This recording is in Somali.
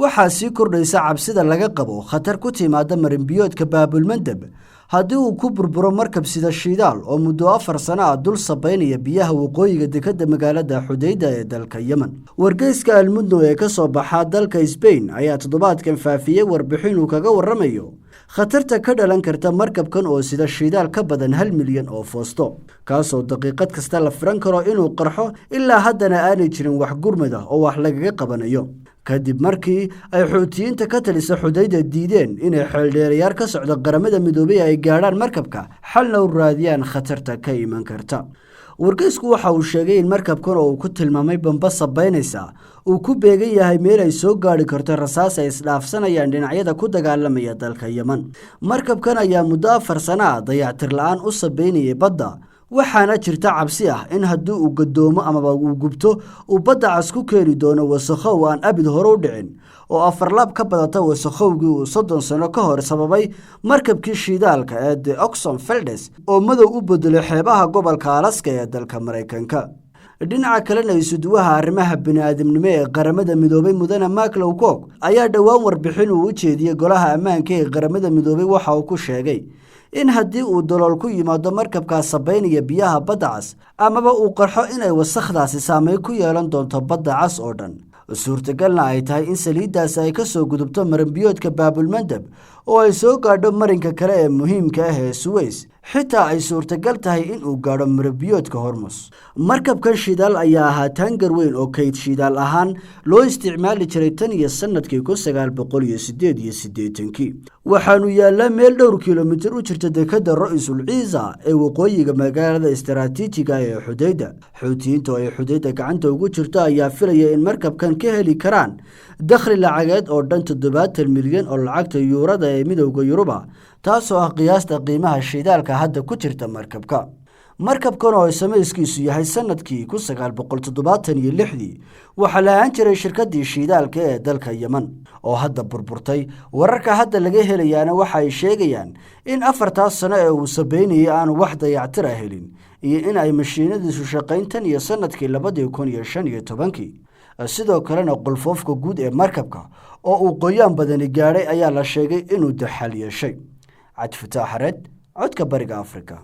waxaa sii kordhaysa cabsida laga qabo khatar ku timaada marinbiyoodka baabulmandab haddii uu ku burburo markab sida shidaal oo muddo 4 sano ah dul sabaynaya biyaha waqooyiga dekedda magaalada Xudayda ee dalka Yemen. Wargeyska Al-Mudno ee ka soo baxa dalka Spain ayaa toddobaadkan faafiyay warbixin uu kaga warramayo khatarta ka dhalan karta markabkan oo sida shidaal ka badan 1 milyan oo foosto, kaasoo daqiiqad kasta la filan karo inuu qarxo ilaa haddana aanay jirin wax gurmad ah oo wax lagaga qabanayo. kadib markii ay xuutiyiinta ka talisa Xudayda diideen inay xeeldheerayaal ka socda qaramada midoobay ay gaadhaan markabka xalna u raadiyaan khatarta ka iman karta. wargeysku waxa uu sheegay in markabkan oo uu ku tilmaamay bamba sabaynaysa uu ku beegan yahay meel ay soo gaari karto rasaas ay isdhaafsanayaan dhinacyada ku dagaalamaya dalka Yemen. markabkan ayaa muddo 4 sano ah dayactir la'aan u sabaynayay badda, waxaana jirta cabsi ah in haddii uu gadoomo ama uu gubto uu badda cas ku keeni doono wasakhow aan abid hore u dhicin oo 4 laab ka badata wasakhowgii uu 30 sano ka hor sababay markabkii shidaalka ee The Oxon Feldes oo madow u bedelay xeebaha gobolka Alaska ee dalka Mareykanka. dhinaca kalena isuduwaha arrimaha bini'aadamnimo ee qaramada midoobay mudane Mark Lowcock ayaa dhawaan warbixin uu u jeediyay golaha ammaanka ee qaramada midoobay waxa uu ku sheegay in haddii uu dalool ku yimaado markabkaas sabaynaya biyaha badda cas amaba uu qarxo inay wasakhdaasi saameyn ku yeelan doonto badda cas oo dhan, suurtagalna ay tahay in saliiddaasi ay ka soo gudubto marinbiyoodka baabulmandab oo ay soo gaadho marinka kale ee muhiimka ah ee Suez, xitaa ay suurtagal tahay in uu gaadho marinbiyoodka Hormuz. markabkan shidaal ayaa ahaa taangar weyn oo kayd shidaal ahaan loo isticmaali jiray tan iyo sanadkii 1988 waxaanu yaallaa meel dhowr kiiloomitir u jirta dekedda Ra'iisul Ciisa ee waqooyiga magaalada istaraatiijiga ee Xudayda. xuutiyiinta oo ay Xudayda gacanta ugu jirto ayaa filaya in markabkan ka heli karaan dakhli lacageed oo dhan 70 milyan oo lacagta yuurada ee midowga Yuruba, taasoo ah qiyaasta qiimaha shidaalka hadda ku jirta markabka. markabkan oo samayskiisu yahay sanadkii 1976 waxa la ahaan jiray shirkaddii shidaalka ee dalka Yemen oo hadda burburtay. wararka hadda laga helayaana waxa ay sheegayaan in 4 sano ee uu sabaynayay aan wax dayactir ah helin iyo in ay mashiinadiisu shaqayntan iyo sanadkii 2015 sidoo kalena qolfoofka guud ee markabka oo uu qoyaan badani gaadhay ayaa la sheegay inuu daxal yeeshay. Cabdi Fataax Xareed, codka Bariga Afrika.